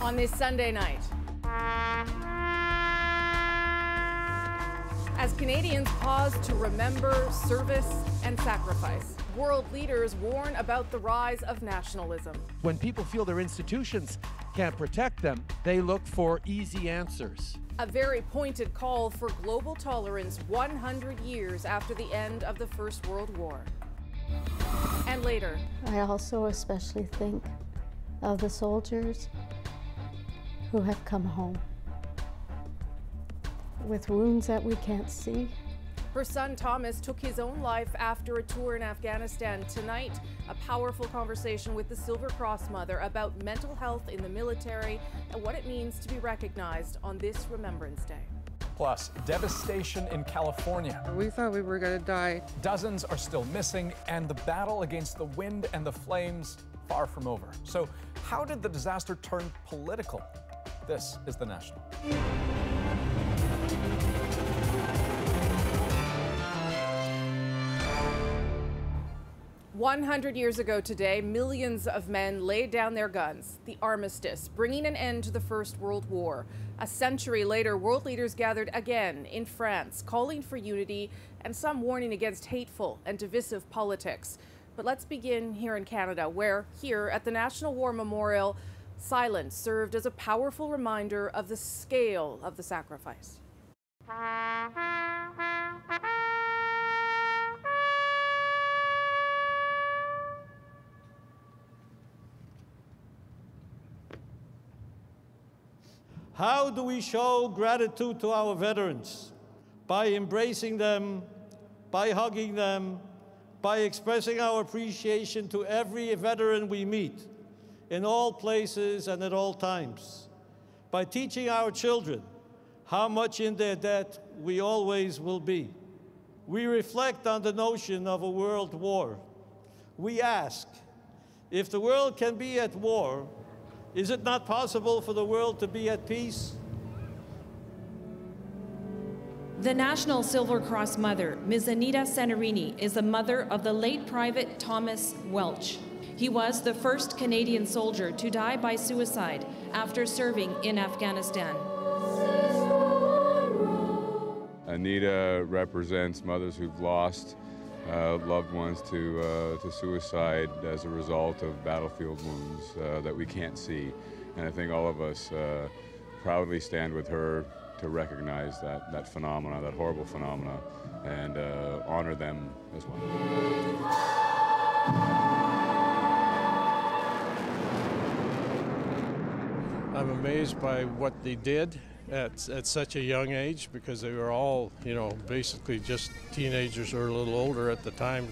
On this Sunday night, as Canadians pause to remember service and sacrifice, world leaders warn about the rise of nationalism. When people feel their institutions can't protect them, they look for easy answers. A very pointed call for global tolerance 100 years after the end of the First World War. And later, I also especially think of the soldiers who have come home with wounds that we can't see. her son Thomas took his own life after a tour in Afghanistan. Tonight, a powerful conversation with the Silver Cross mother about mental health in the military and what it means to be recognized on this Remembrance Day. Plus, devastation in California. We thought we were going to die. Dozens are still missing, and the battle against the wind and the flames far from over. So, how did the disaster turn political? This is The National. 100 years ago today, millions of men laid down their guns, the armistice, bringing an end to the First World War. A century later, world leaders gathered again in France, calling for unity and some warning against hateful and divisive politics. But let's begin here in Canada, where here at the National War Memorial, silence served as a powerful reminder of the scale of the sacrifice. How do we show gratitude to our veterans? By embracing them, by hugging them, by expressing our appreciation to every veteran we meet, in all places and at all times. By teaching our children how much in their debt we always will be. We reflect on the notion of a world war. We ask, if the world can be at war, is it not possible for the world to be at peace? The National Silver Cross Mother, Ms. Anita Senarini, is the mother of the late Private Thomas Welch. He was the first Canadian soldier to die by suicide after serving in Afghanistan. Anita represents mothers who've lost loved ones to suicide as a result of battlefield wounds that we can't see. And I think all of us proudly stand with her to recognize that phenomena, that horrible phenomena, and honor them as well. I'm amazed by what they did at such a young age, because they were all, basically just teenagers or a little older at the time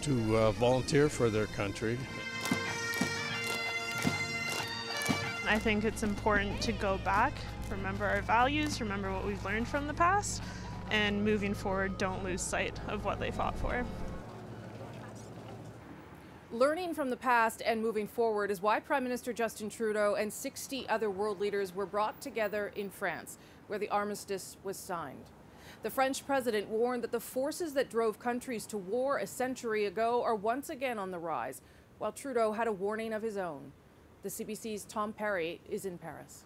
to volunteer for their country. I think it's important to go back, remember our values, remember what we've learned from the past, and moving forward, don't lose sight of what they fought for. Learning from the past and moving forward is why Prime Minister Justin Trudeau and 60 other world leaders were brought together in France, where the armistice was signed. The French president warned that the forces that drove countries to war a century ago are once again on the rise, while Trudeau had a warning of his own. The CBC's Tom Perry is in Paris.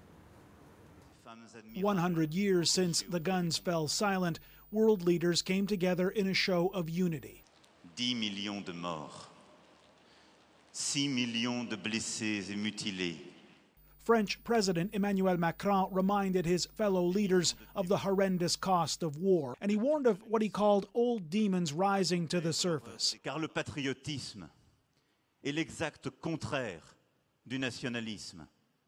100 years since the guns fell silent, world leaders came together in a show of unity. 10 millions de morts. 6 millions de blessés et mutilés. French President Emmanuel Macron reminded his fellow leaders of the horrendous cost of war, and he warned of what he called old demons rising to the surface. Car le patriotisme est l'exact contraire du nationalisme.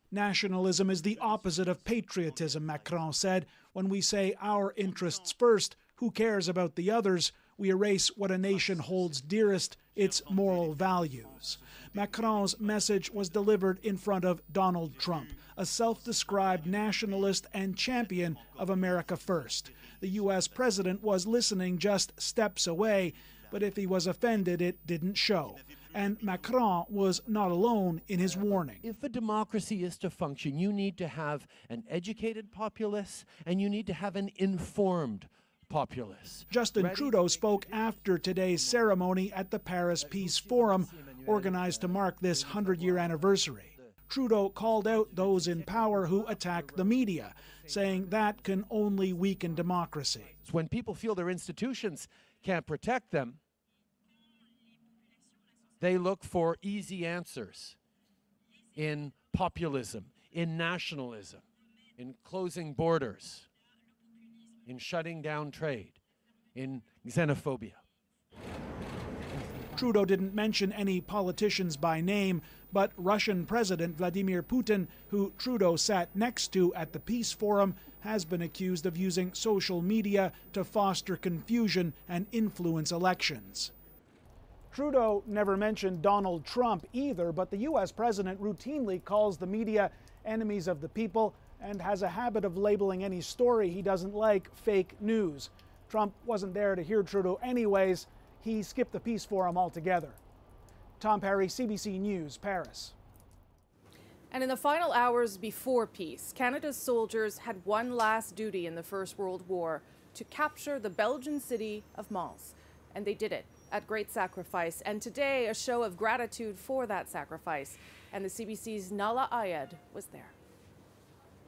Nationalism is the opposite of patriotism, Macron said. When we say our interests first, who cares about the others? We erase what a nation holds dearest, its moral values. Macron's message was delivered in front of Donald Trump, a self-described nationalist and champion of America First. The U.S. president was listening just steps away, but if he was offended, it didn't show. And Macron was not alone in his warning. If a democracy is to function, you need to have an educated populace and you need to have an informed populace. Justin Trudeau spoke after today's ceremony at the Paris Peace Forum, organized to mark this 100-year anniversary. Trudeau called out those in power who attack the media, saying that can only weaken democracy. When people feel their institutions can't protect them, they look for easy answers in populism, in nationalism, in closing borders, in shutting down trade, in xenophobia. Trudeau didn't mention any politicians by name, but Russian President Vladimir Putin, who Trudeau sat next to at the Peace Forum, has been accused of using social media to foster confusion and influence elections. Trudeau never mentioned Donald Trump either, but the U.S. president routinely calls the media enemies of the people and has a habit of labeling any story he doesn't like fake news. Trump wasn't there to hear Trudeau anyways. He skipped the Peace Forum altogether. Tom Perry, CBC News, Paris. And in the final hours before peace, Canada's soldiers had one last duty in the First World War: to capture the Belgian city of Mons. And they did it at great sacrifice. And today, a show of gratitude for that sacrifice. And the CBC's Nala Ayed was there.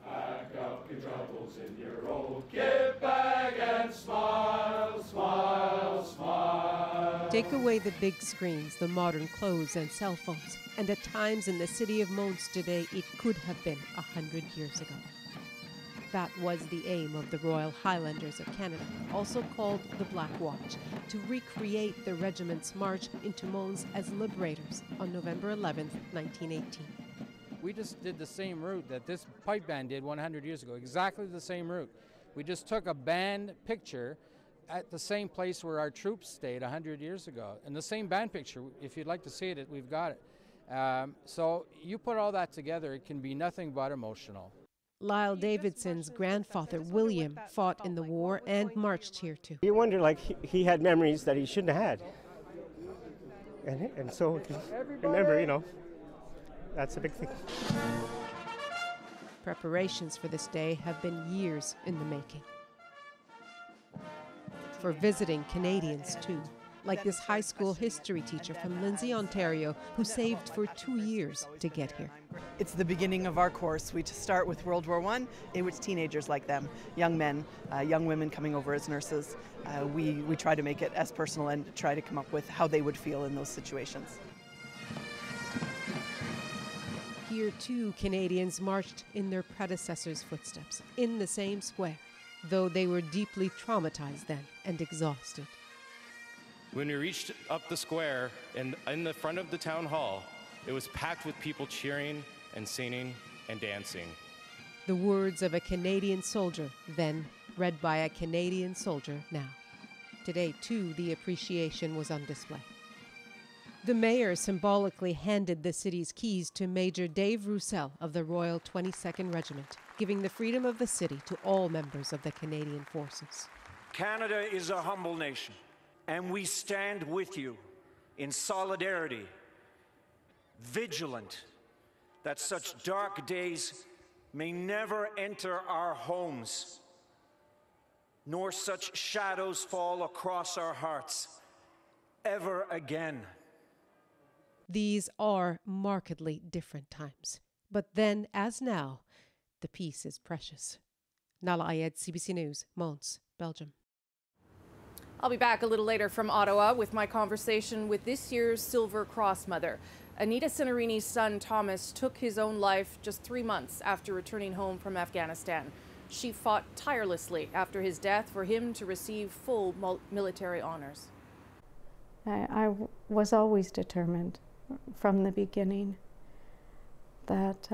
Pack up your troubles in your old kit bag and smile, smile, smile. Take away the big screens, the modern clothes and cell phones. And at times in the city of Mons today, it could have been 100 years ago. That was the aim of the Royal Highlanders of Canada, also called the Black Watch, to recreate the regiment's march into Mons as liberators on November 11, 1918. We just did the same route that this pipe band did 100 years ago, exactly the same route. We just took a band picture at the same place where our troops stayed 100 years ago. And the same band picture, if you'd like to see it, we've got it. So you put all that together, it can be nothing but emotional. Lyle Davidson's grandfather, William, fought in the war and marched here too. You wonder, like, he had memories that he shouldn't have had. And so, remember, you know, that's a big thing. Preparations for this day have been years in the making. For visiting Canadians too, like this high school history teacher from Lindsay, Ontario, who saved for 2 years to get here. It's the beginning of our course. We start with World War I, in which teenagers like them, young men, young women coming over as nurses, we try to make it as personal and try to come up with how they would feel in those situations. Here too, Canadians marched in their predecessors' footsteps, in the same square, though they were deeply traumatized then and exhausted. When we reached up the square and in the front of the town hall, it was packed with people cheering and singing and dancing. The words of a Canadian soldier then, read by a Canadian soldier now. Today, too, the appreciation was on display. The mayor symbolically handed the city's keys to Major Dave Roussel of the Royal 22nd Regiment, giving the freedom of the city to all members of the Canadian Forces. Canada is a humble nation, and we stand with you in solidarity, vigilant that such dark days may never enter our homes, nor such shadows fall across our hearts ever again. These are markedly different times. But then, as now, the peace is precious. Nala Ayed, CBC News, Mons, Belgium. I'll be back a little later from Ottawa with my conversation with this year's Silver Cross mother. Anita Cinerini's son, Thomas, took his own life just 3 months after returning home from Afghanistan. She fought tirelessly after his death for him to receive full military honors. I was always determined from the beginning that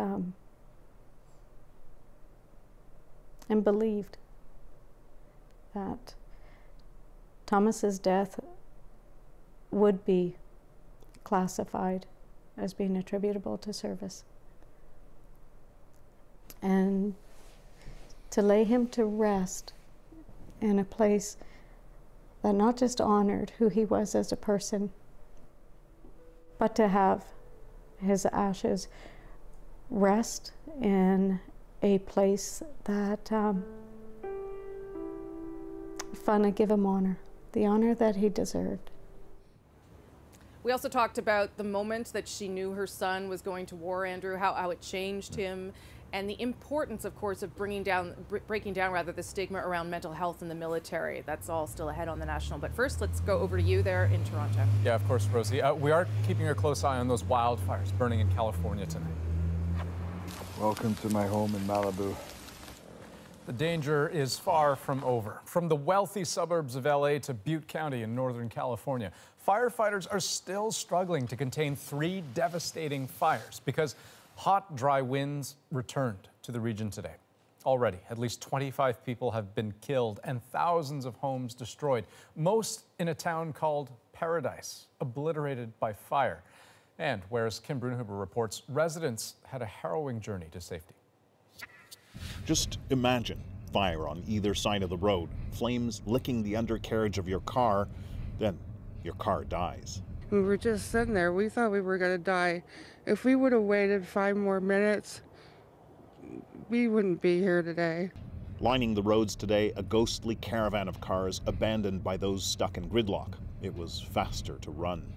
and believed that Thomas's death would be classified as being attributable to service, and to lay him to rest in a place that not just honored who he was as a person, but to have his ashes rest in a place that fun to give him honor, the honor that he deserved. We also talked about the moment that she knew her son was going to war, Andrew, how it changed him, and the importance, of course, of breaking down the stigma around mental health in the military. That's all still ahead on the National. But first, let's go over to you there in Toronto. Yeah, of course, Rosie. We are keeping a close eye on those wildfires burning in California tonight. Welcome to my home in Malibu. The danger is far from over. From the wealthy suburbs of LA to Butte County in Northern California, firefighters are still struggling to contain 3 devastating fires because hot, dry winds returned to the region today. Already, at least 25 people have been killed and thousands of homes destroyed, most in a town called Paradise, obliterated by fire. And whereas Kim Brunhuber reports, residents had a harrowing journey to safety. Just imagine fire on either side of the road, flames licking the undercarriage of your car, then your car dies. We were just sitting there. We thought we were going to die. If we would have waited 5 more minutes, we wouldn't be here today. Lining the roads today, a ghostly caravan of cars abandoned by those stuck in gridlock. It was faster to run.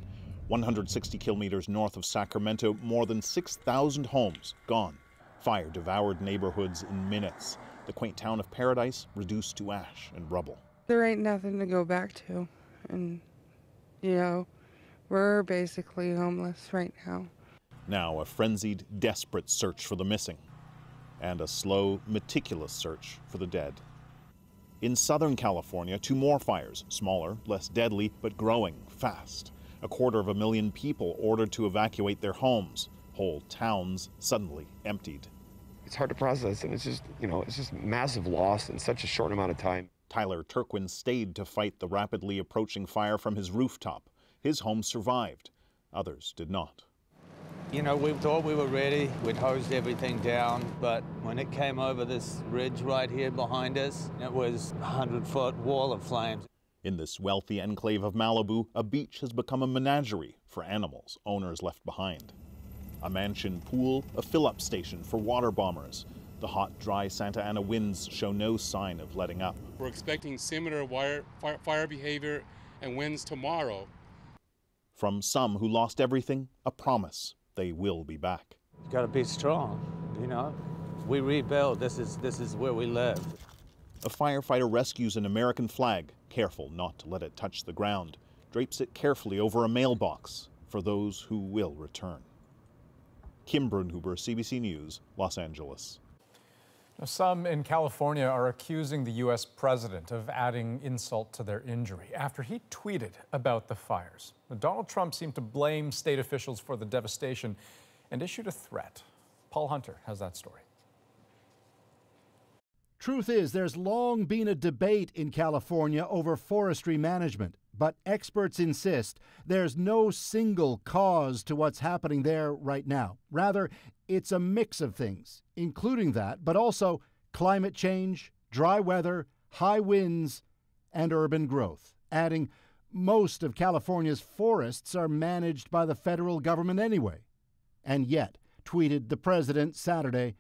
160 kilometers north of Sacramento, more than 6,000 homes gone. Fire devoured neighborhoods in minutes. The quaint town of Paradise reduced to ash and rubble. There ain't nothing to go back to. And, you know, we're basically homeless right now. Now a frenzied, desperate search for the missing. And a slow, meticulous search for the dead. In Southern California, 2 more fires, smaller, less deadly, but growing fast. 250,000 people ordered to evacuate their homes. Whole towns suddenly emptied. It's hard to process, and it's just, it's just massive loss in such a short amount of time. Tyler Turquin stayed to fight the rapidly approaching fire from his rooftop. His home survived. Others did not. We thought we were ready. We'd hosed everything down, but when it came over this ridge right here behind us, it was a 100-foot wall of flames. In this wealthy enclave of Malibu, a beach has become a menagerie for animals owners left behind. A mansion pool, a fill-up station for water bombers. The hot, dry Santa Ana winds show no sign of letting up. We're expecting similar fire behavior and winds tomorrow. From some who lost everything, a promise they will be back. You gotta be strong, We rebuild. This is where we live. A firefighter rescues an American flag, careful not to let it touch the ground, drapes it carefully over a mailbox for those who will return. Kim Brunhuber, CBC News, Los Angeles. Now, some in California are accusing the U.S. president of adding insult to their injury after he tweeted about the fires. Now, Donald Trump seemed to blame state officials for the devastation and issued a threat. Paul Hunter has that story. Truth is, there's long been a debate in California over forestry management, but experts insist there's no single cause to what's happening there right now. Rather, it's a mix of things, including that, but also climate change, dry weather, high winds, and urban growth. Adding, most of California's forests are managed by the federal government anyway. And yet, tweeted the president Saturday,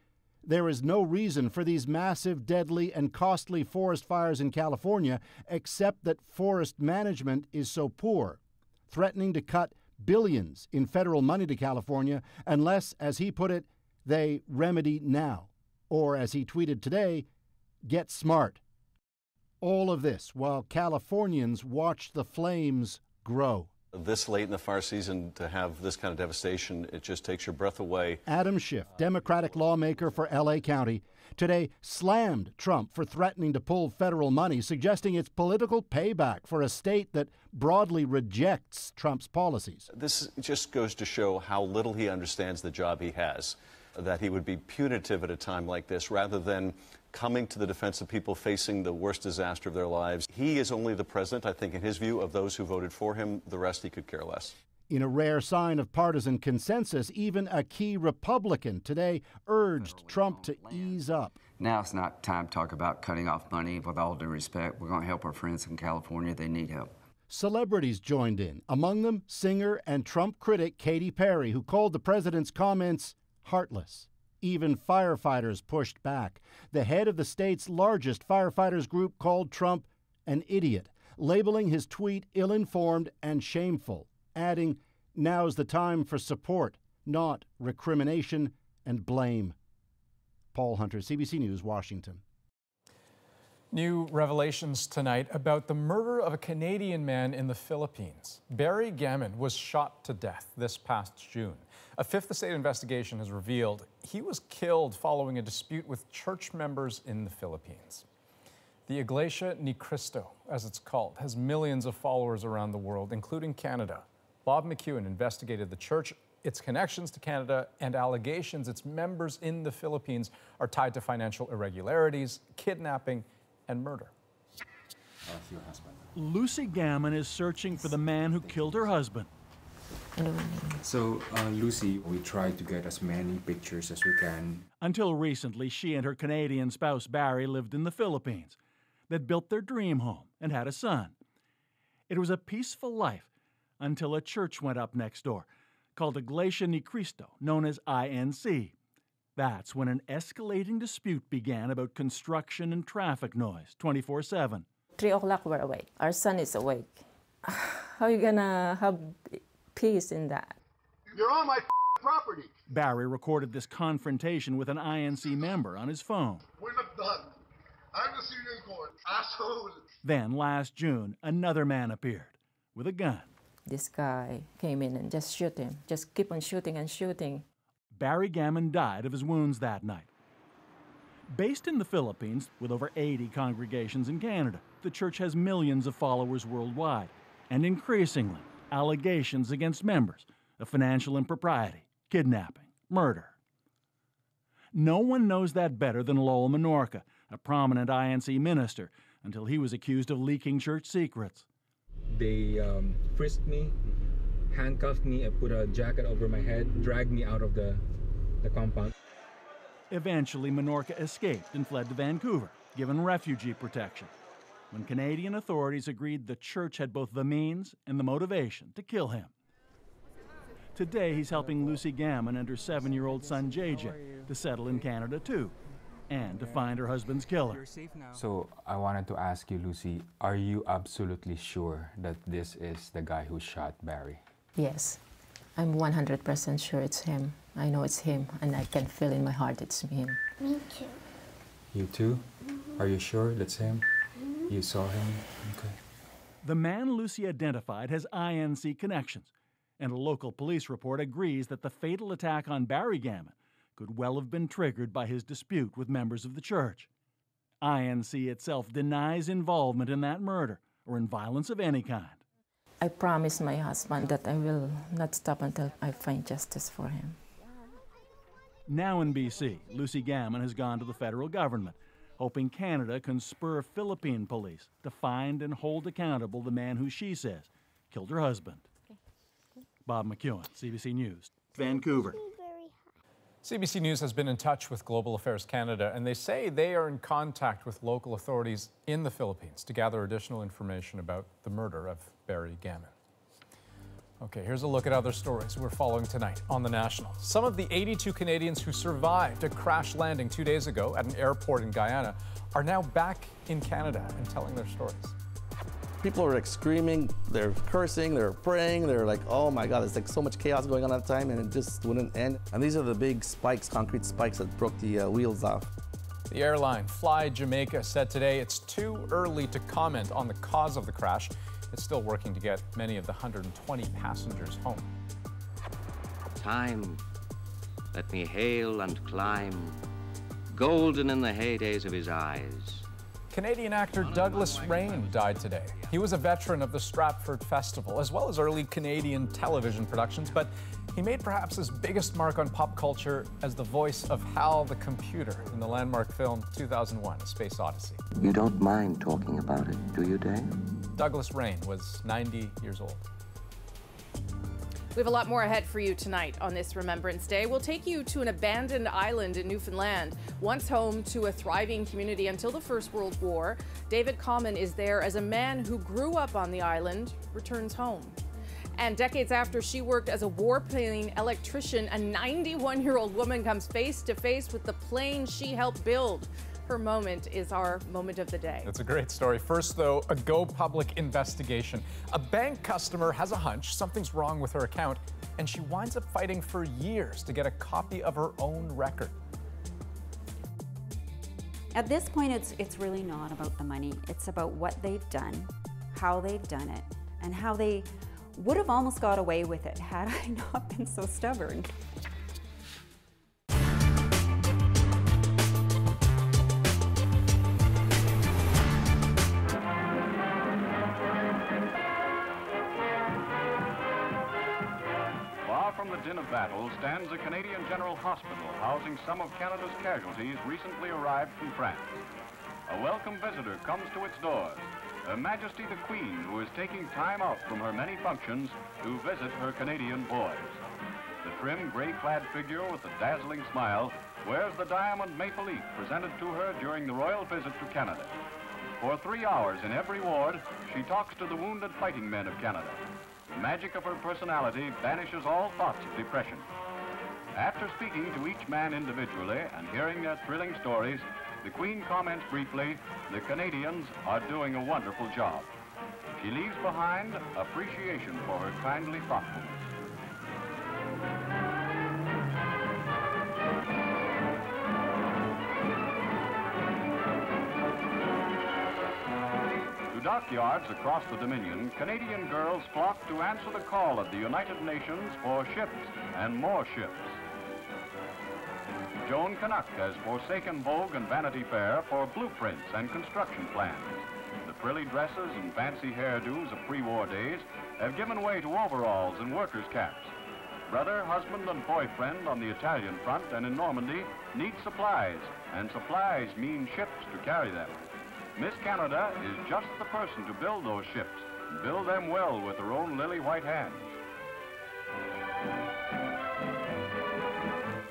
there is no reason for these massive, deadly, and costly forest fires in California except that forest management is so poor, threatening to cut billions in federal money to California unless, as he put it, they remedy now. Or, as he tweeted today, get smart. All of this while Californians watch the flames grow. This late in the fire season to have this kind of devastation, it just takes your breath away. Adam Schiff, Democratic lawmaker for LA County, today slammed Trump for threatening to pull federal money, suggesting it's political payback for a state that broadly rejects Trump's policies. This just goes to show how little he understands the job he has, that he would be punitive at a time like this rather than coming to the defense of people facing the worst disaster of their lives. He is only the president, I think, in his view, of those who voted for him. The rest he could care less. In a rare sign of partisan consensus, even a key Republican today urged Trump to ease up. Now it's not time to talk about cutting off money. With all due respect, we're going to help our friends in California. They need help. Celebrities joined in, among them singer and Trump critic Katy Perry, who called the president's comments heartless. Even firefighters pushed back. The head of the state's largest firefighters group called Trump an idiot, labeling his tweet ill-informed and shameful, adding, Now's the time for support, not recrimination and blame. Paul Hunter, CBC News, Washington. New revelations tonight about the murder of a Canadian man in the Philippines. Barry Gammon was shot to death this past June. A Fifth Estate investigation has revealed he was killed following a dispute with church members in the Philippines. The Iglesia Ni Cristo, as it's called, has millions of followers around the world, including Canada. Bob McEwen investigated the church, its connections to Canada, and allegations its members in the Philippines are tied to financial irregularities, kidnapping, and murder. Lucy Gammon is searching for the man who killed her husband. So, Lucy, we try to get as many pictures as we can. Until recently, she and her Canadian spouse Barry lived in the Philippines. They'd built their dream home and had a son. It was a peaceful life until a church went up next door called Iglesia Ni Cristo, known as INC. That's when an escalating dispute began about construction and traffic noise 24/7. 3 o'clock we're awake. Our son is awake. How are you gonna have peace in that? You're on my property. Barry recorded this confrontation with an INC member on his phone. We're not done. I will see you in court, asshole. Then last June, another man appeared with a gun. This guy came in and just shoot him. Just keep on shooting and shooting. Barry Gammon died of his wounds that night. Based in the Philippines, with over 80 congregations in Canada, the church has millions of followers worldwide, and increasingly, allegations against members of financial impropriety, kidnapping, murder. No one knows that better than Lowell Menorca, a prominent INC minister, until he was accused of leaking church secrets. They frisked me, handcuffed me, and put a jacket over my head, dragged me out of the compound. Eventually, Menorca escaped and fled to Vancouver, given refugee protection, when Canadian authorities agreed the church had both the means and the motivation to kill him. Today, he's helping Lucy Gammon and her 7-year-old son, JJ, to settle in Canada, too, and to find her husband's killer. So I wanted to ask you, Lucy, are you absolutely sure that this is the guy who shot Barry? Yes, I'm 100% sure it's him. I know it's him, and I can feel in my heart it's him. Me too. You too? Are you sure that's him? You saw him? Okay. The man Lucy identified has INC connections, and a local police report agrees that the fatal attack on Barry Gammon could well have been triggered by his dispute with members of the church. INC itself denies involvement in that murder or in violence of any kind. I promised my husband that I will not stop until I find justice for him. Now in BC, Lucy Gammon has gone to the federal government, hoping Canada can spur Philippine police to find and hold accountable the man who she says killed her husband. Bob McEwen, CBC News, Vancouver. CBC News has been in touch with Global Affairs Canada, and they say they are in contact with local authorities in the Philippines to gather additional information about the murder of Barry Gammon. Okay, here's a look at other stories we're following tonight on The National. Some of the 82 Canadians who survived a crash landing 2 days ago at an airport in Guyana are now back in Canada and telling their stories. People are like screaming, they're cursing, they're praying, they're like, oh my God, there's like so much chaos going on at the time and it just wouldn't end. And these are the big spikes, concrete spikes that broke the wheels off. The airline Fly Jamaica said today it's too early to comment on the cause of the crash. It's still working to get many of the 120 passengers home. Time, let me hail and climb, golden in the heydays of his eyes. Canadian actor Douglas Rain died today. He was a veteran of the Stratford Festival, as well as early Canadian television productions, but he made perhaps his biggest mark on pop culture as the voice of Hal the Computer in the landmark film 2001, A Space Odyssey. You don't mind talking about it, do you, Dave? Douglas Rain was 90 years old. We have a lot more ahead for you tonight on this Remembrance Day. We'll take you to an abandoned island in Newfoundland, once home to a thriving community until the First World War. David Common is there as a man who grew up on the island returns home. And decades after she worked as a warplane electrician, a 91-year-old woman comes face to face with the plane she helped build. Her moment is our moment of the day. It's a great story. First, though, a Go Public investigation. A bank customer has a hunch something's wrong with her account, and she winds up fighting for years to get a copy of her own record. At this point, it's really not about the money. It's about what they've done, how they've done it, and how they would have almost got away with it had I not been so stubborn. Far from the din of battle stands a Canadian General Hospital housing some of Canada's casualties recently arrived from France. A welcome visitor comes to its doors. Her Majesty the Queen, who is taking time out from her many functions to visit her Canadian boys. The trim, gray-clad figure with a dazzling smile wears the diamond maple leaf presented to her during the royal visit to Canada. For 3 hours in every ward, she talks to the wounded fighting men of Canada. The magic of her personality banishes all thoughts of depression. After speaking to each man individually and hearing their thrilling stories, the Queen comments briefly, the Canadians are doing a wonderful job. She leaves behind appreciation for her kindly thoughtfulness. To dockyards across the Dominion, Canadian girls flock to answer the call of the United Nations for ships and more ships. Joan Canuck has forsaken Vogue and Vanity Fair for blueprints and construction plans. The frilly dresses and fancy hairdos of pre-war days have given way to overalls and workers' caps. Brother, husband, and boyfriend on the Italian front and in Normandy need supplies, and supplies mean ships to carry them. Miss Canada is just the person to build those ships, and build them well with her own lily-white hands.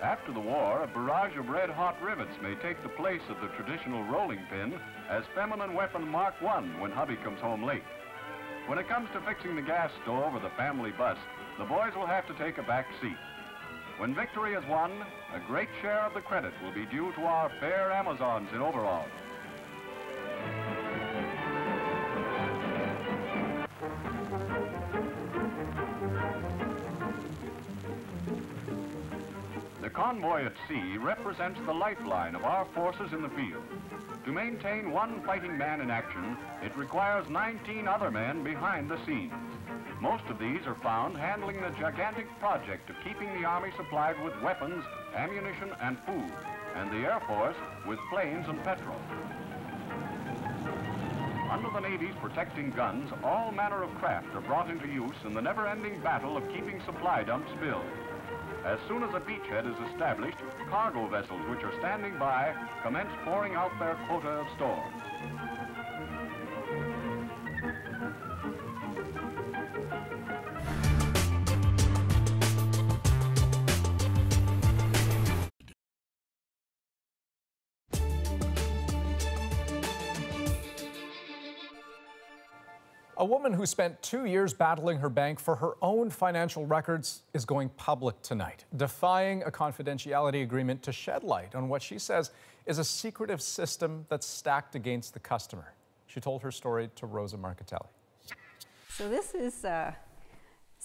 After the war, a barrage of red-hot rivets may take the place of the traditional rolling pin as feminine weapon Mark I when hubby comes home late. When it comes to fixing the gas stove or the family bus, the boys will have to take a back seat. When victory is won, a great share of the credit will be due to our fair Amazons in overalls. The convoy at sea represents the lifeline of our forces in the field. To maintain one fighting man in action, it requires 19 other men behind the scenes. Most of these are found handling the gigantic project of keeping the Army supplied with weapons, ammunition, and food, and the Air Force with planes and petrol. Under the Navy's protecting guns, all manner of craft are brought into use in the never-ending battle of keeping supply dumps filled. As soon as a beachhead is established, cargo vessels which are standing by commence pouring out their quota of stores. A woman who spent 2 years battling her bank for her own financial records is going public tonight, defying a confidentiality agreement to shed light on what she says is a secretive system that's stacked against the customer. She told her story to Rosa Marcatelli. So this is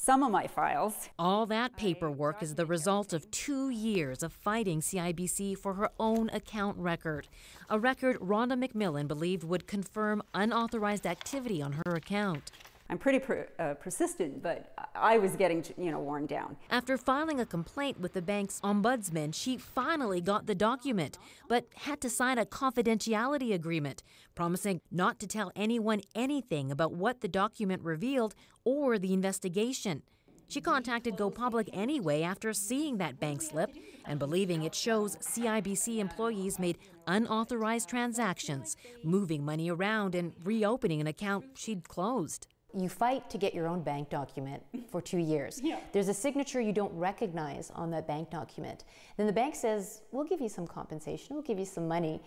some of my files. All that paperwork is the result of 2 years of fighting CIBC for her own account record, a record Rhonda McMillan believed would confirm unauthorized activity on her account. I'm pretty persistent, but I was getting, worn down. After filing a complaint with the bank's ombudsman, she finally got the document, but had to sign a confidentiality agreement, promising not to tell anyone anything about what the document revealed or the investigation. She contacted Go Public anyway after seeing that bank slip and believing it shows CIBC employees made unauthorized transactions, moving money around and reopening an account she'd closed. You fight to get your own bank document for 2 years. Yeah. There's a signature you don't recognize on that bank document. Then the bank says, we'll give you some compensation, we'll give you some money,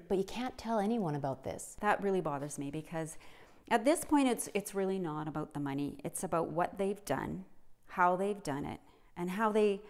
but you can't tell anyone about this. That really bothers me because at this point it's really not about the money. It's about what they've done, how they've done it, and how they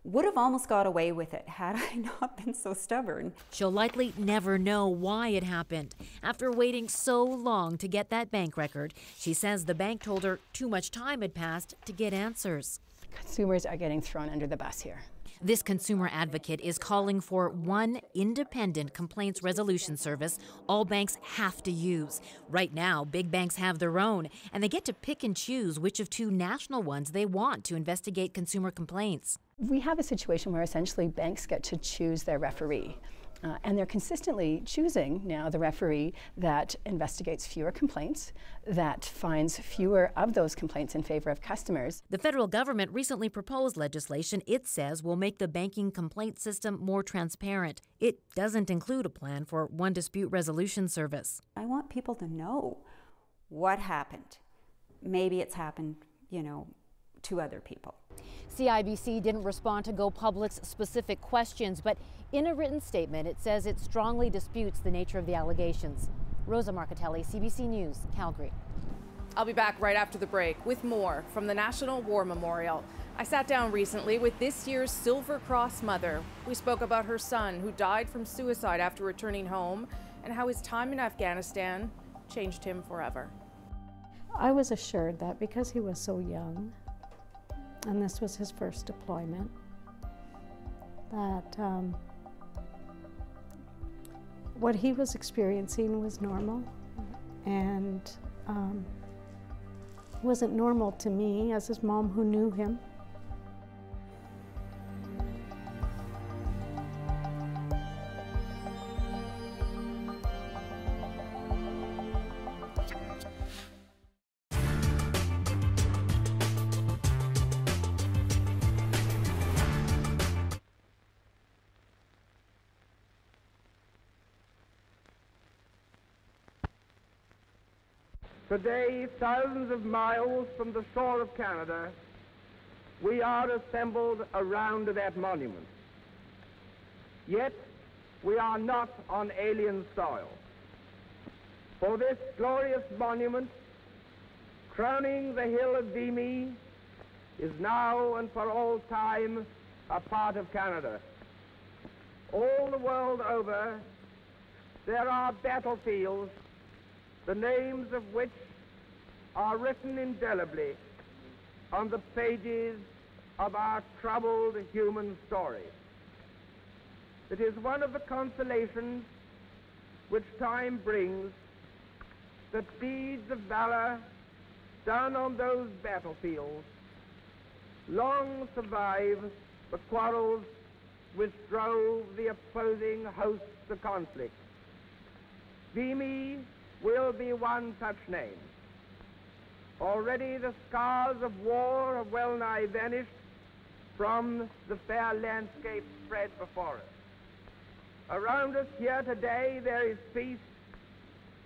would have almost got away with it had I not been so stubborn. She'll likely never know why it happened. After waiting so long to get that bank record, she says the bank told her too much time had passed to get answers. Consumers are getting thrown under the bus here. This consumer advocate is calling for one independent complaints resolution service all banks have to use. Right now, big banks have their own, and they get to pick and choose which of two national ones they want to investigate consumer complaints. We have a situation where essentially banks get to choose their referee. And they're consistently choosing now the referee that investigates fewer complaints, that finds fewer of those complaints in favor of customers. The federal government recently proposed legislation it says will make the banking complaint system more transparent. It doesn't include a plan for one dispute resolution service. I want people to know what happened. Maybe it's happened, to other people. CIBC didn't respond to GoPublic's specific questions, but in a written statement, it says it strongly disputes the nature of the allegations. Rosa Marcatelli, CBC News, Calgary. I'll be back right after the break with more from the National War Memorial. I sat down recently with this year's Silver Cross mother. We spoke about her son who died from suicide after returning home and how his time in Afghanistan changed him forever. I was assured that because he was so young, and this was his first deployment, that what he was experiencing was normal, and wasn't normal to me as his mom who knew him. Today, thousands of miles from the shore of Canada, we are assembled around that monument. Yet, we are not on alien soil. For this glorious monument, crowning the hill of Vimy, is now and for all time a part of Canada. All the world over, there are battlefields, the names of which are written indelibly on the pages of our troubled human story. It is one of the consolations which time brings that deeds of valor done on those battlefields long survive the quarrels which drove the opposing hosts to conflict. Vimy will be one such name. Already the scars of war have well nigh vanished from the fair landscape spread before us. Around us here today there is peace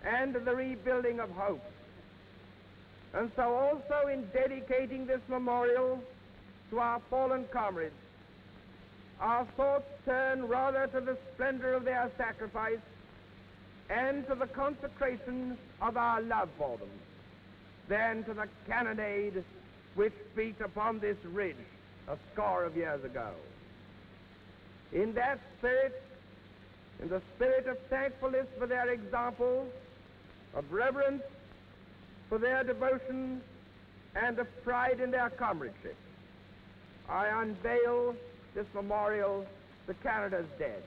and the rebuilding of hope. And so also in dedicating this memorial to our fallen comrades, our thoughts turn rather to the splendor of their sacrifice and to the consecration of our love for them, than to the cannonade which beat upon this ridge a score of years ago. In that spirit, in the spirit of thankfulness for their example, of reverence for their devotion, and of pride in their comradeship, I unveil this memorial to Canada's dead.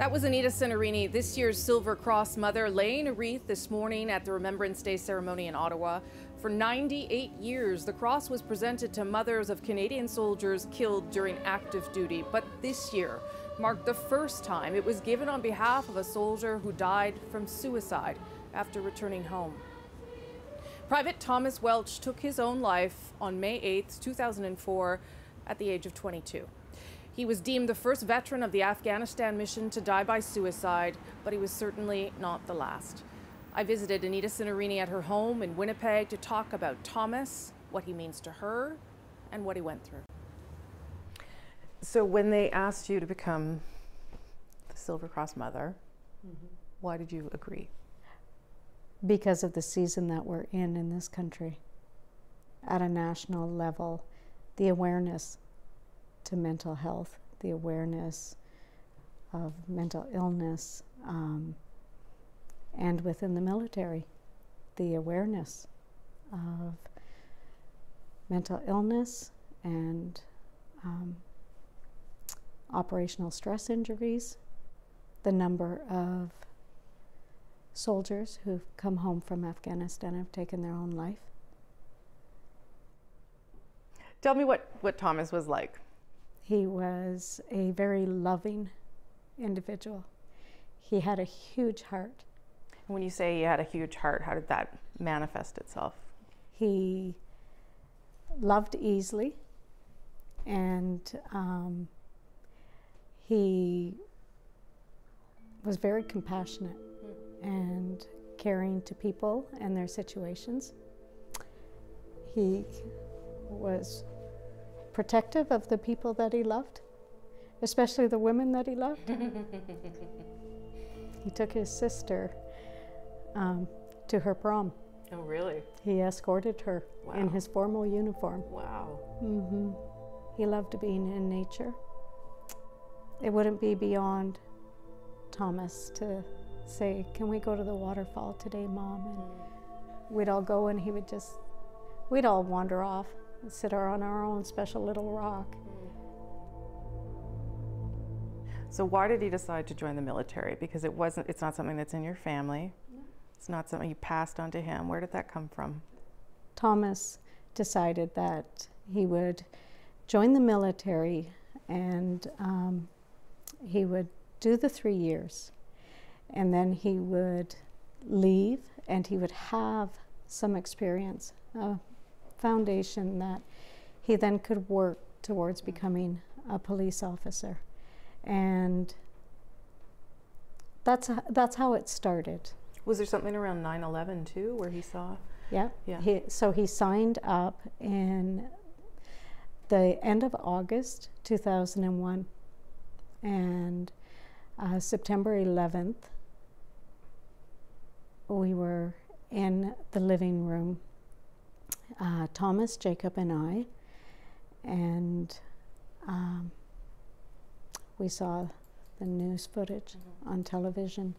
That was Anita Cinerini, this year's Silver Cross mother, laying a wreath this morning at the Remembrance Day ceremony in Ottawa. For 98 years, the cross was presented to mothers of Canadian soldiers killed during active duty. But this year marked the first time it was given on behalf of a soldier who died from suicide after returning home. Private Thomas Welch took his own life on May 8, 2004, at the age of 22. He was deemed the first veteran of the Afghanistan mission to die by suicide, but he was certainly not the last. I visited Anita Cinerini at her home in Winnipeg to talk about Thomas, what he means to her, and what he went through. So when they asked you to become the Silver Cross mother, why did you agree? Because of the season that we're in this country. At a national level, the awareness to mental health, the awareness of mental illness, and within the military, the awareness of mental illness and operational stress injuries, the number of soldiers who've come home from Afghanistan and have taken their own life. Tell me what Thomas was like. He was a very loving individual. He had a huge heart. When you say he had a huge heart, how did that manifest itself? He loved easily, and he was very compassionate and caring to people and their situations. He was protective of the people that he loved, especially the women that he loved. He took his sister to her prom. Oh, really? He escorted her in his formal uniform. Wow. He loved being in nature. It wouldn't be beyond Thomas to say, "Can we go to the waterfall today, Mom?" And we'd all go, and we'd all wander off and sit on our own special little rock. So why did he decide to join the military? Because it's not something that's in your family. It's not something you passed on to him. Where did that come from? Thomas decided that he would join the military, and he would do the 3 years, and then he would leave, and he would have some experience, a foundation that he then could work towards becoming a police officer. And that's how it started. Was there something around 9/11 too, where he saw? Yeah. So he signed up in the end of August 2001, and September 11th, we were in the living room, Thomas, Jacob, and I, and we saw the news footage on television,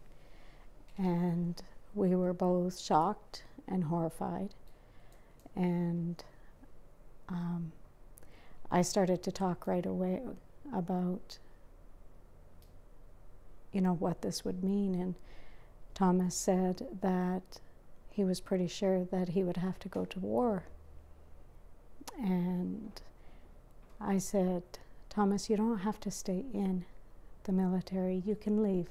and we were both shocked and horrified. And I started to talk right away about, what this would mean. And Thomas said that he was pretty sure that he would have to go to war. And I said, "Thomas, you don't have to stay in the military, you can leave."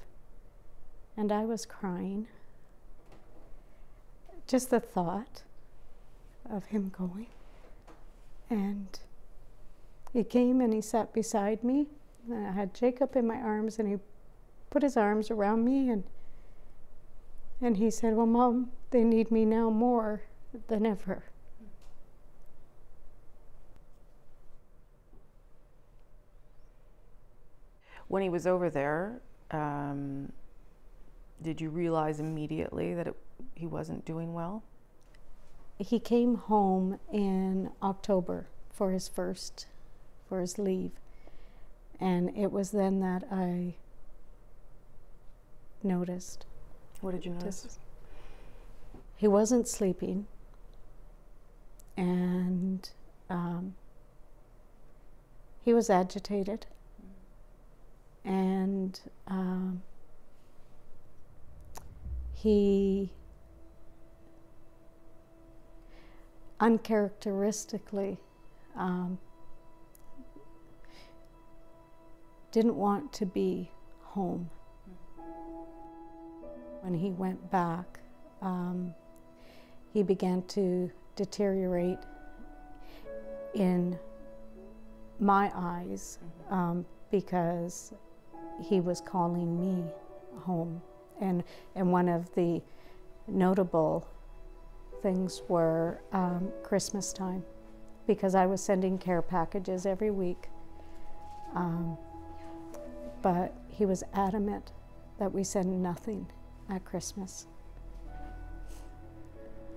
And I was crying. Just the thought of him going. And he came and he sat beside me. And I had Jacob in my arms, and he put his arms around me, and he said, "Well, Mom, they need me now more than ever." When he was over there, did you realize immediately that he wasn't doing well? He came home in October for his leave, and it was then that I noticed. What did you notice? He wasn't sleeping, and he was agitated. and he uncharacteristically didn't want to be home. When he went back, he began to deteriorate in my eyes because he was calling me home. And one of the notable things were Christmas time, because I was sending care packages every week. But he was adamant that we send nothing at Christmas.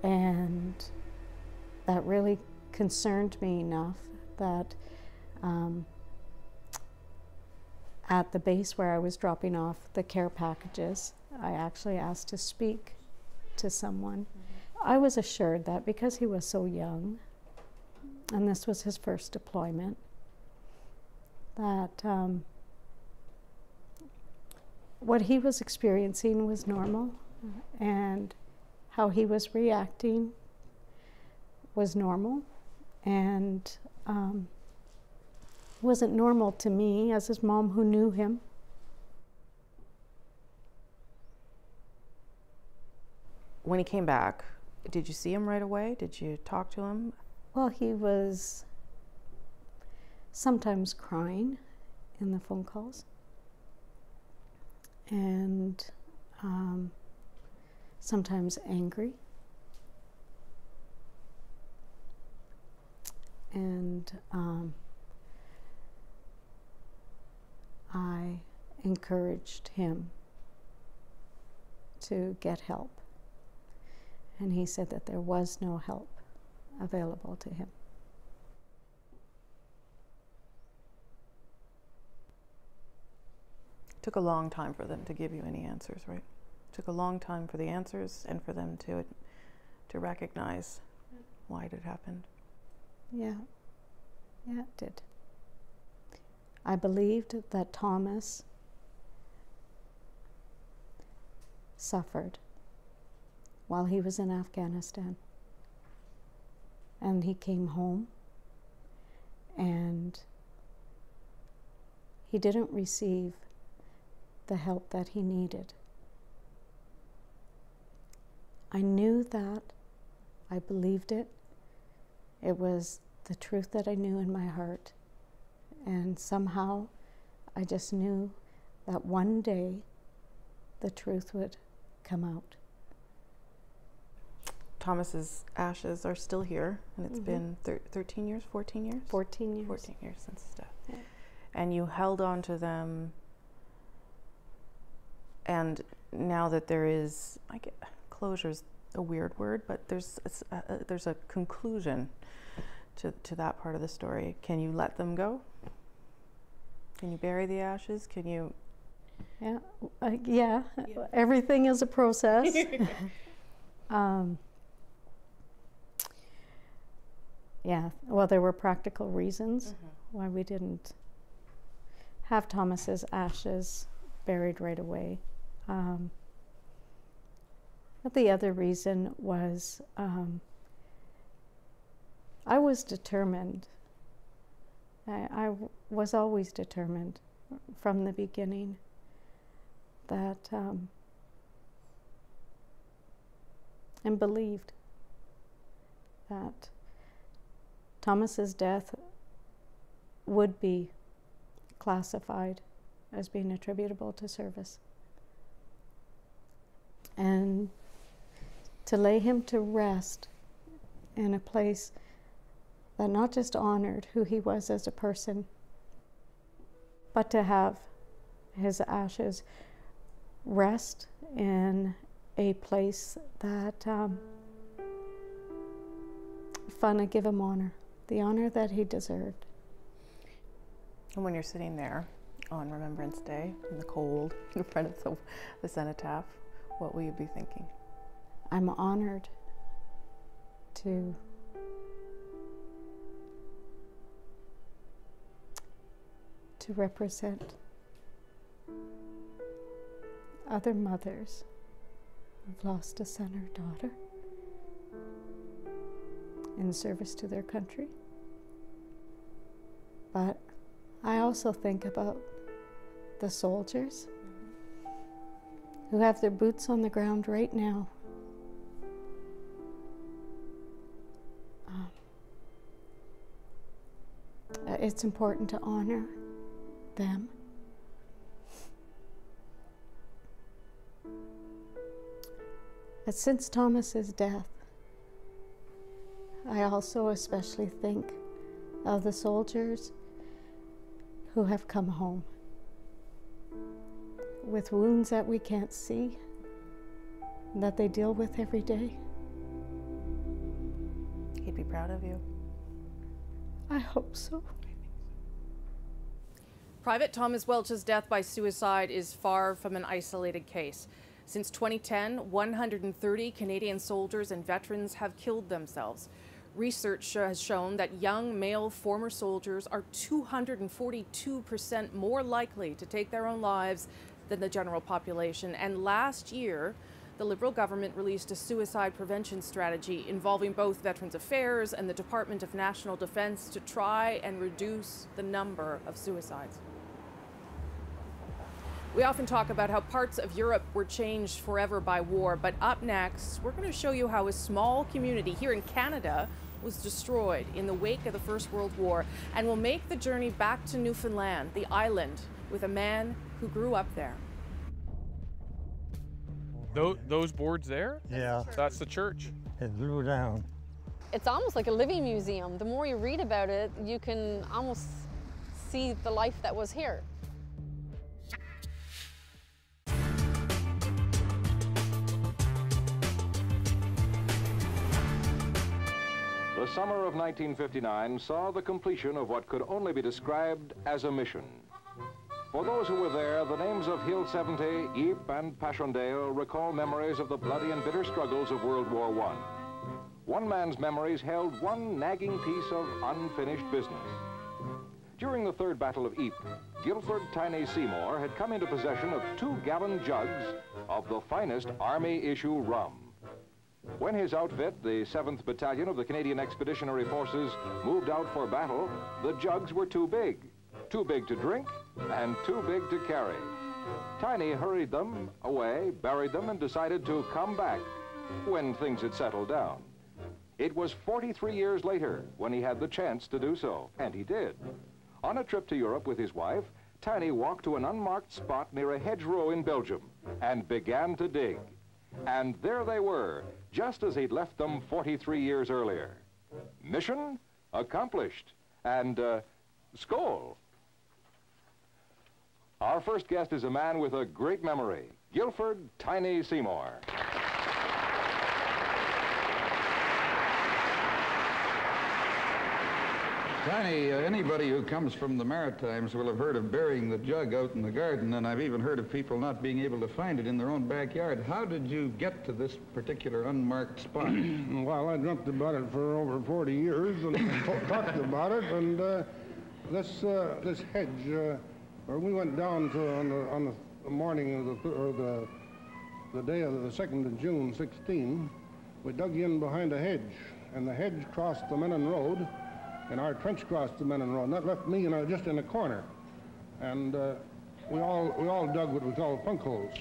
And that really concerned me enough that at the base where I was dropping off the care packages, I actually asked to speak to someone. I was assured that because he was so young, and this was his first deployment, that what he was experiencing was normal, and how he was reacting was normal, and wasn't normal to me as his mom who knew him. When he came back, did you see him right away? Did you talk to him? Well, he was sometimes crying in the phone calls, and sometimes angry, and I encouraged him to get help, and he said that there was no help available to him. It took a long time for them to give you any answers, right? It took a long time for the answers and for them to recognize why it had happened. Yeah, it did. I believed that Thomas suffered while he was in Afghanistan. And he came home, and he didn't receive the help that he needed. I knew that. I believed it. It was the truth that I knew in my heart. And somehow I just knew that one day the truth would come out. Thomas's ashes are still here, and it's been 13 years, 14 years? 14 years. 14 years since his death. Yeah. And you held on to them, and now that there is, closure's a weird word, but there's a conclusion to that part of the story. Can you let them go? Can you bury the ashes? Can you? Yeah. Everything is a process. Yeah, well, there were practical reasons why we didn't have Thomas's ashes buried right away. But the other reason was I was determined. I was always determined from the beginning that, and believed that Thomas's death would be classified as being attributable to service. And to lay him to rest in a place that not just honored who he was as a person, but to have his ashes rest in a place that to give him honor, the honor that he deserved. And when you're sitting there on Remembrance Day in the cold in front of the cenotaph, what will you be thinking? I'm honored to represent other mothers who've lost a son or daughter in service to their country. But I also think about the soldiers who have their boots on the ground right now. It's important to honor them. But since Thomas's death, I also especially think of the soldiers who have come home with wounds that we can't see, that they deal with every day. He'd be proud of you. I hope so. Private Thomas Welch's death by suicide is far from an isolated case. Since 2010, 130 Canadian soldiers and veterans have killed themselves. Research has shown that young male former soldiers are 242% more likely to take their own lives than the general population. And last year, the Liberal government released a suicide prevention strategy involving both Veterans Affairs and the Department of National Defence to try and reduce the number of suicides. We often talk about how parts of Europe were changed forever by war, but up next, we're going to show you how a small community here in Canada was destroyed in the wake of the First World War, and we'll make the journey back to Newfoundland, the island, with a man who grew up there. Those boards there? Yeah. That's the church. It blew down. It's almost like a living museum. The more you read about it, you can almost see the life that was here. The summer of 1959 saw the completion of what could only be described as a mission. For those who were there, the names of Hill 70, Ypres, and Passchendaele recall memories of the bloody and bitter struggles of World War I. One man's memories held one nagging piece of unfinished business. During the Third Battle of Ypres, Guilford Tiny Seymour had come into possession of 2-gallon jugs of the finest Army-issue rum. When his outfit, the 7th Battalion of the Canadian Expeditionary Forces, moved out for battle, the jugs were too big to drink and too big to carry. Tiny hurried them away, buried them, and decided to come back when things had settled down. It was 43 years later when he had the chance to do so, and he did. On a trip to Europe with his wife, Tiny walked to an unmarked spot near a hedgerow in Belgium and began to dig. And there they were, just as he'd left them 43 years earlier. Mission accomplished, and skål. Our first guest is a man with a great memory, Guilford Tiny Seymour. Tiny, anybody who comes from the Maritimes will have heard of burying the jug out in the garden, and I've even heard of people not being able to find it in their own backyard. How did you get to this particular unmarked spot? Well, I dreamt about it for over 40 years and talked about it, and this hedge, we went down to on the morning of the day of the 2nd of June, 16. We dug in behind a hedge, and the hedge crossed the Menin Road. And our trench crossed the Menin Road, and that left me, just in a corner. And we all dug what we call funk holes.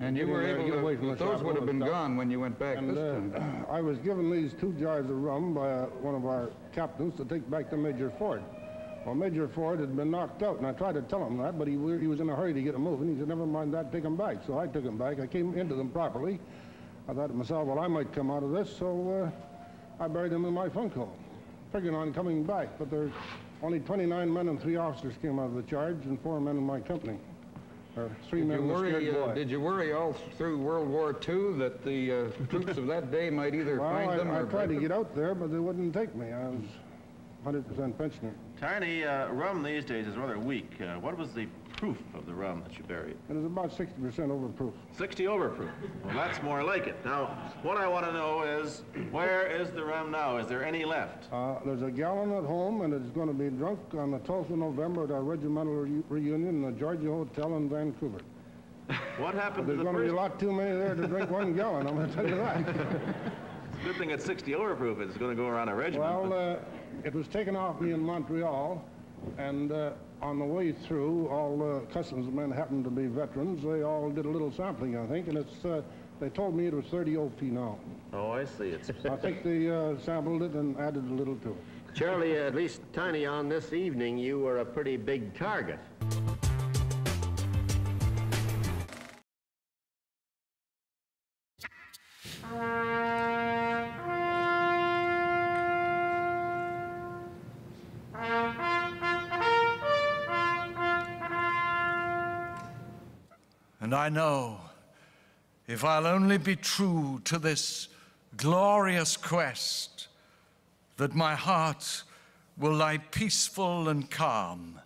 And you were able to, those would have been gone when you went back this time. I was given these 2 jars of rum by one of our captains to take back to Major Ford. Well, Major Ford had been knocked out, and I tried to tell him that, but he was in a hurry to get him moving. He said, never mind that, take him back. So I took him back. I came into them properly. I thought to myself, well, I might come out of this, so I buried them in my funk hole, figuring on coming back, but there's only 29 men and 3 officers came out of the charge, and 4 men in my company. Or 3 men and a scared boy. Did you worry all through World War II that the troops of that day might either find them or... I tried to get out there, but they wouldn't take me. I was 100% pensioner. Tiny, rum these days is rather weak. What was the proof of the rum that you buried? It was about 60% overproof. 60 overproof. Well, that's more like it. Now, what I want to know is, where is the rum now? Is there any left? There's a gallon at home, and it's going to be drunk on the 12th of November at our regimental reunion in the Georgia Hotel in Vancouver. What happened There's to the going to be first? a lot too many there to drink 1 gallon, I'm going to tell you that. It's a good thing it's 60 overproof. It's going to go around a regiment. Well, it was taken off me in Montreal, and on the way through, all the customs men happened to be veterans. They all did a little sampling, I think, and it's they told me it was 30 OP now. Oh, I see. It's. I think they sampled it and added a little to it. Charlie, at least Tiny, on this evening, you were a pretty big target. And I know if I'll only be true to this glorious quest, that my heart will lie peaceful and calm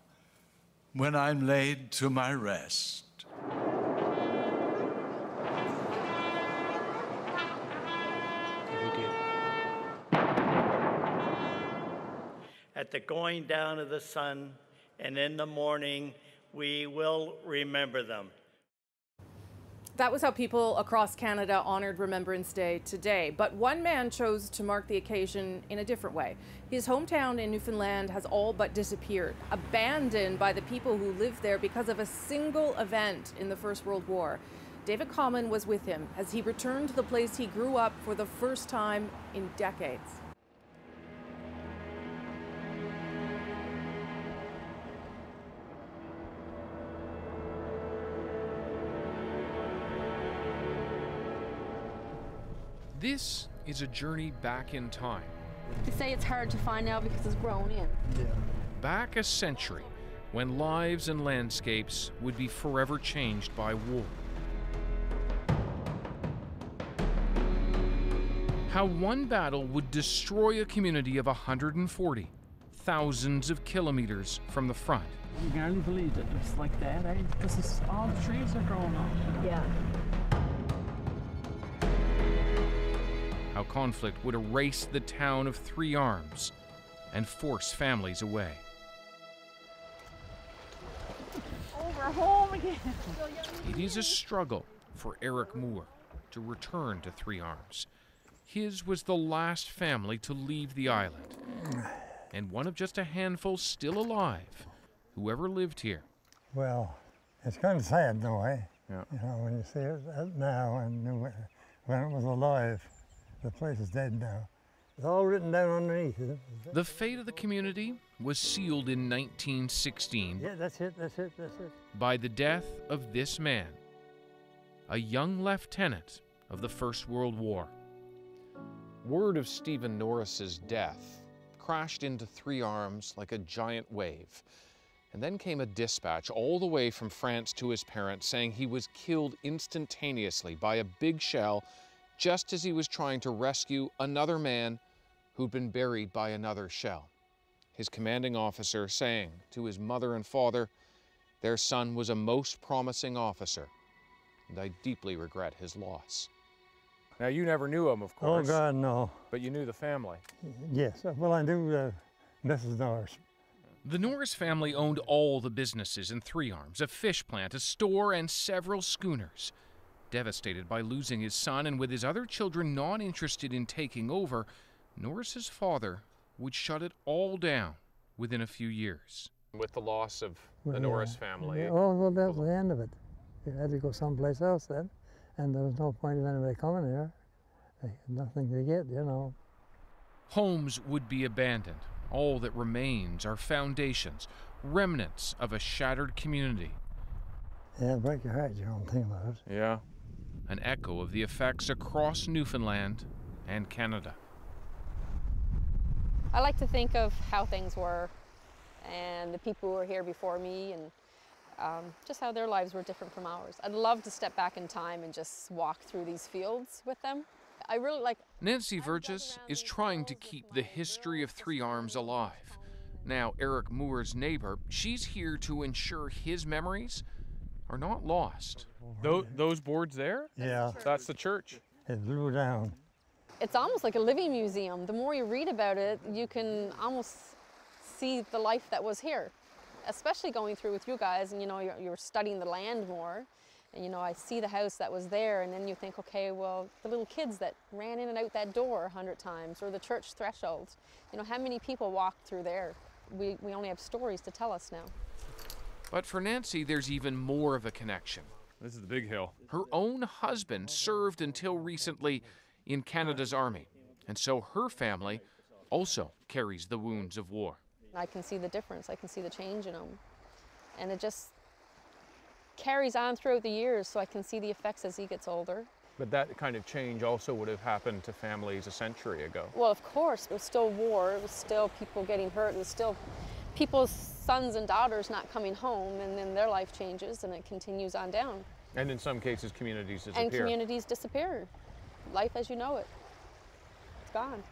when I'm laid to my rest. At the going down of the sun and in the morning, we will remember them. That was how people across Canada honored Remembrance Day today. But one man chose to mark the occasion in a different way. His hometown in Newfoundland has all but disappeared, abandoned by the people who lived there because of a single event in the First World War. David Common was with him as he returned to the place he grew up for the first time in decades. This is a journey back in time. You say it's hard to find now because it's grown in. Back a century, when lives and landscapes would be forever changed by war. How one battle would destroy a community of 140, thousands of kilometers from the front. You can hardly believe it was like that, eh? Because all the trees are growing up. Yeah. How conflict would erase the town of Three Arms and force families away. Oh, we're home again. It is a struggle for Eric Moore to return to Three Arms. His was the last family to leave the island, and one of just a handful still alive who ever lived here. Well, it's kind of sad though, eh? Yeah. You know, when you see it now and when it was alive. The place is dead now. It's all written down underneath. The fate of the community was sealed in 1916. Yeah, that's it. By the death of this man, a young lieutenant of the First World War. Word of Stephen Norris's death crashed into Three Arms like a giant wave. And then came a dispatch all the way from France to his parents saying he was killed instantaneously by a big shell just as he was trying to rescue another man who'd been buried by another shell. His commanding officer saying to his mother and father, their son was a most promising officer, and I deeply regret his loss. Now, you never knew him, of course. Oh, God, no. But you knew the family. Yes, well, I knew Mrs. Norris. The Norris family owned all the businesses in Three Arms, a fish plant, a store, and several schooners. Devastated by losing his son and with his other children not interested in taking over, Norris's father would shut it all down within a few years. With the loss of the Norris family. Yeah, well, that was the end of it. You had to go someplace else then, and there was no point in anybody coming here. They had nothing to get, you know. Homes would be abandoned. All that remains are foundations, remnants of a shattered community. Yeah, break your heart, you don't think about it. Yeah. An echo of the effects across Newfoundland and Canada. I like to think of how things were and the people who were here before me and just how their lives were different from ours. I'd love to step back in time and just walk through these fields with them. I really like... Nancy Vergis is trying to keep the history of Three Arms alive. Now, Eric Moore's neighbor, she's here to ensure his memories are not lost. Those boards there? Yeah. That's the church. It blew down. It's almost like a living museum. The more you read about it, you can almost see the life that was here, especially going through with you guys, and you know, you're studying the land more, And, you know, I see the house that was there, and then you think, okay, well, the little kids that ran in and out that door 100 times, or the church threshold, you know, how many people walked through there? We only have stories to tell us now. But for Nancy, there's even more of a connection. This is the big hill. Her own husband served until recently in Canada's Army, and so her family also carries the wounds of war. I can see the difference. I can see the change in him. And it just carries on throughout the years, so I can see the effects as he gets older. But that kind of change also would have happened to families a century ago. Well, of course, it was still war. It was still people getting hurt. It was still people's sons and daughters not coming home, and then their life changes and it continues on down. And in some cases, communities disappear. And communities disappear. Life as you know it. It's gone.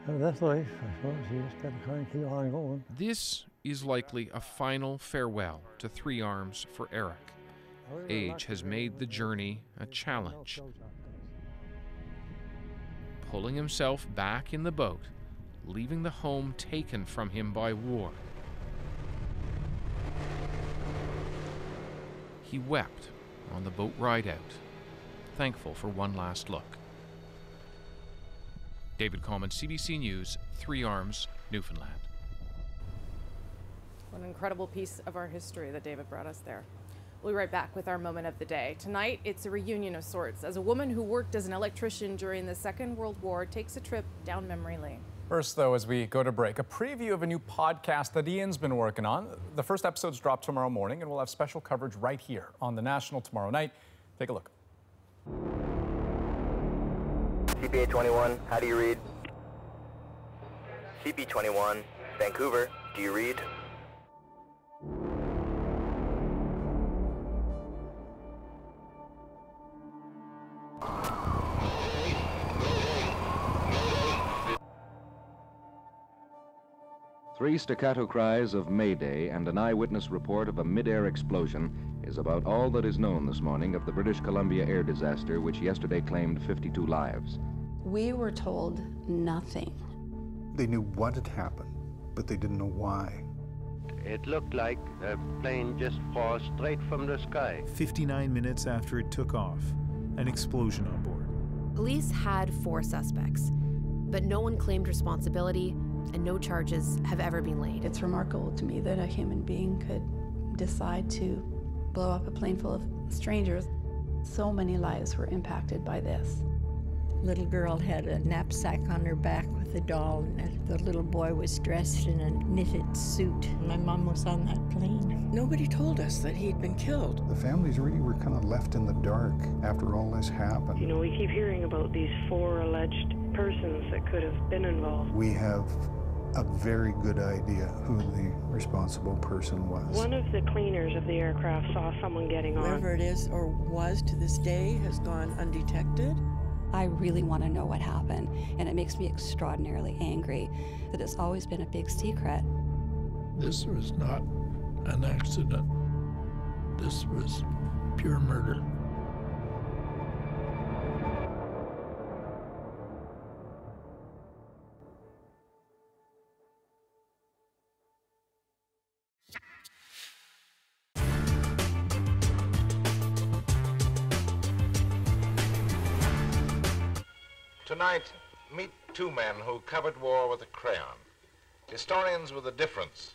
Well, that's life, I suppose. You just got to kind of keep on going. This is likely a final farewell to Three Arms for Eric. Age has made the journey a challenge. Pulling himself back in the boat, leaving the home taken from him by war. He wept on the boat ride out, thankful for one last look. David Coleman, CBC News, Three Arms, Newfoundland. What an incredible piece of our history that David brought us there. We'll be right back with our moment of the day. Tonight, it's a reunion of sorts as a woman who worked as an electrician during the Second World War takes a trip down memory lane. First, though, as we go to break, a preview of a new podcast that Ian's been working on. The first episode's dropped tomorrow morning, and we'll have special coverage right here on The National tomorrow night. Take a look. CPA 21, how do you read? CP 21, Vancouver, do you read? Three staccato cries of Mayday and an eyewitness report of a mid-air explosion is about all that is known this morning of the British Columbia air disaster, which yesterday claimed 52 lives. We were told nothing. They knew what had happened, but they didn't know why. It looked like a plane just paused straight from the sky. 59 minutes after it took off, an explosion on board. Police had 4 suspects, but no one claimed responsibility and no charges have ever been laid. It's remarkable to me that a human being could decide to blow up a plane full of strangers. So many lives were impacted by this. Little girl had a knapsack on her back with a doll, and the little boy was dressed in a knitted suit. My mom was on that plane. Nobody told us that he'd been killed. The families really were kind of left in the dark after all this happened. You know, we keep hearing about these 4 alleged persons that could have been involved. We have a very good idea who the responsible person was. One of the cleaners of the aircraft saw someone getting on. Whoever it is or was to this day has gone undetected. I really want to know what happened, and it makes me extraordinarily angry that it's always been a big secret. This was not an accident. This was pure murder. Tonight, meet 2 men who covered war with a crayon. Historians with a difference.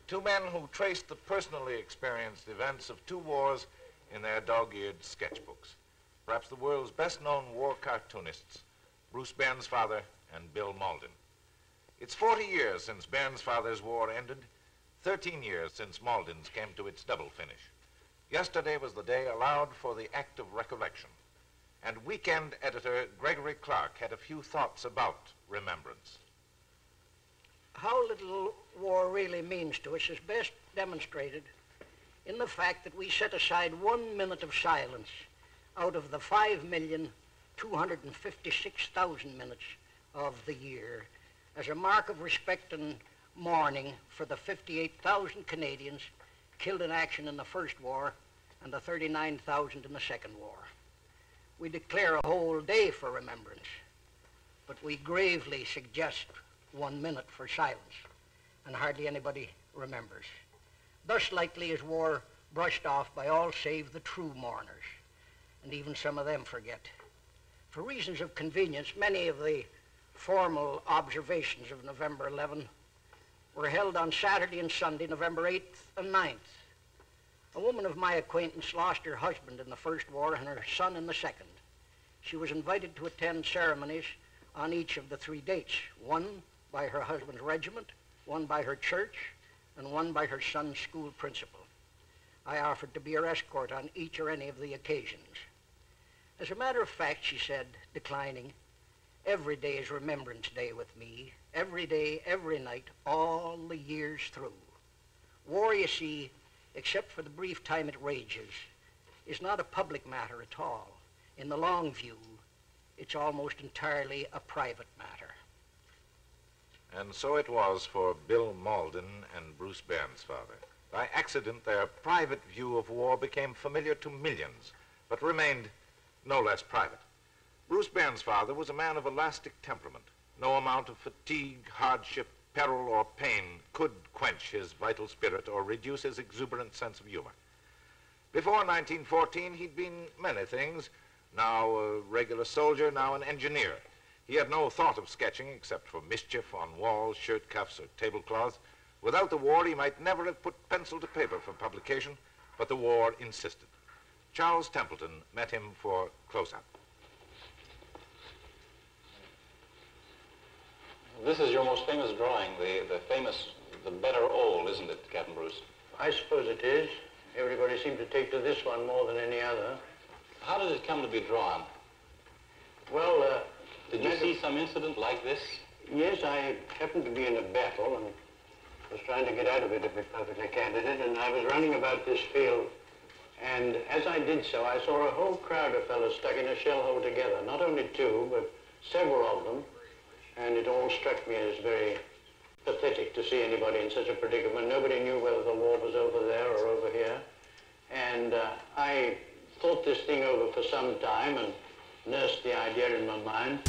2 men who traced the personally experienced events of 2 wars in their dog-eared sketchbooks. Perhaps the world's best-known war cartoonists, Bruce Bairnsfather and Bill Mauldin. It's 40 years since Bairnsfather's war ended, 13 years since Mauldin's came to its double finish. Yesterday was the day allowed for the act of recollection. And weekend editor Gregory Clark had a few thoughts about remembrance. How little war really means to us is best demonstrated in the fact that we set aside 1 minute of silence out of the 5,256,000 minutes of the year as a mark of respect and mourning for the 58,000 Canadians killed in action in the First War and the 39,000 in the Second War. We declare a whole day for remembrance, but we gravely suggest 1 minute for silence, and hardly anybody remembers. Thus likely is war brushed off by all save the true mourners, and even some of them forget. For reasons of convenience, many of the formal observations of November 11 were held on Saturday and Sunday, November 8th and 9th. A woman of my acquaintance lost her husband in the First War and her son in the Second. She was invited to attend ceremonies on each of the 3 dates, one by her husband's regiment, one by her church, and one by her son's school principal. I offered to be her escort on each or any of the occasions. As a matter of fact, she said, declining, every day is Remembrance Day with me, every day, every night, all the years through. War, you see, except for the brief time it rages, is not a public matter at all. In the long view, it's almost entirely a private matter. And so it was for Bill Malden and Bruce Bairnsfather. By accident, their private view of war became familiar to millions, but remained no less private. Bruce Bairnsfather was a man of elastic temperament. No amount of fatigue, hardship, peril, or pain could quench his vital spirit or reduce his exuberant sense of humor. Before 1914, he'd been many things, now a regular soldier, now an engineer. He had no thought of sketching except for mischief on walls, shirt cuffs, or tablecloths. Without the war, he might never have put pencil to paper for publication, but the war insisted. Charles Templeton met him for close-up. This is your most famous drawing, the better old, isn't it, Captain Bruce? I suppose it is. Everybody seemed to take to this one more than any other. How did it come to be drawn? Well, did you see some incident like this? Yes, I happened to be in a battle and was trying to get out of it, to be perfectly candid, and I was running about this field, and as I did so, I saw a whole crowd of fellows stuck in a shell hole together, not only 2, but several of them, and it all struck me as very pathetic to see anybody in such a predicament. Nobody knew whether the war was over there or over here, and I thought this thing over for some time and nursed the idea in my mind.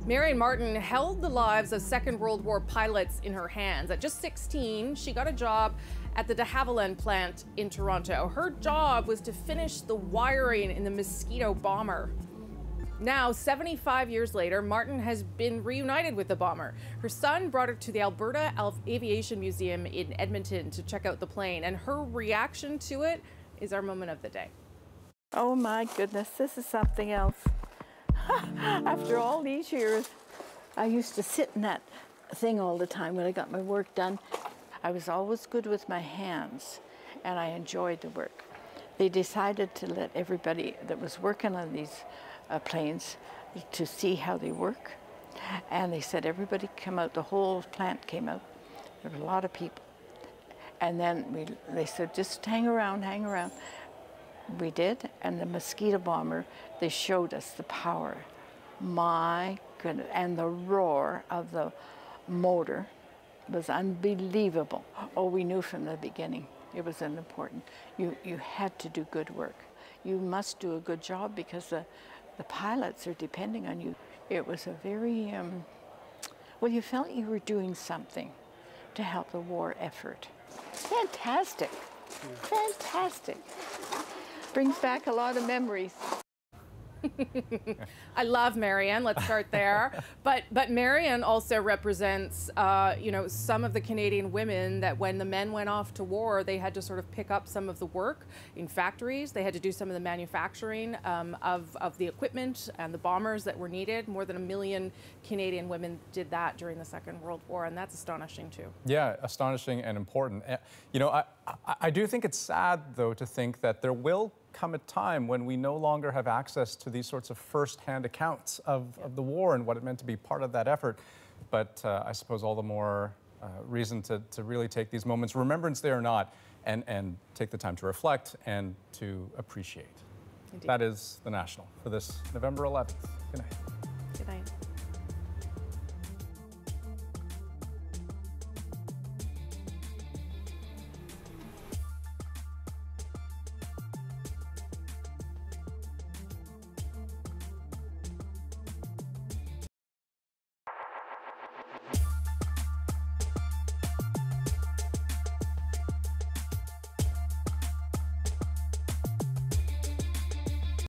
Marion Martin held the lives of Second World War pilots in her hands. At just 16, she got a job at the de Havilland plant in Toronto. Her job was to finish the wiring in the Mosquito bomber. Now, 75 years later, Martin has been reunited with the bomber. Her son brought her to the Alberta Aviation Museum in Edmonton to check out the plane, and her reaction to it is our moment of the day. Oh my goodness, this is something else. After all these years, I used to sit in that thing all the time when I got my work done. I was always good with my hands, and I enjoyed the work. They decided to let everybody that was working on these planes to see how they work, and they said everybody come out, the whole plant came out. There were a lot of people. And then they said, just hang around, hang around. We did, and the Mosquito bomber, they showed us the power. My goodness, and the roar of the motor was unbelievable. Oh, we knew from the beginning it was important. You had to do good work. You must do a good job because the pilots are depending on you. It was a very, well, you felt you were doing something to help the war effort. Fantastic, fantastic. Brings back a lot of memories. I love Marion. Let's start there. But Marion also represents, you know, some of the Canadian women that when the men went off to war, they had to sort of pick up some of the work in factories. They had to do some of the manufacturing of the equipment and the bombers that were needed. More than 1 million Canadian women did that during the Second World War, and that's astonishing too. Yeah, astonishing and important. You know, I do think it's sad, though, to think that there will come a time when we no longer have access to these sorts of first-hand accounts of the war and what it meant to be part of that effort. But I suppose all the more reason to really take these moments, Remembrance Day or not, and take the time to reflect and to appreciate. Indeed. That is The National for this November 11th. Good night. Good night.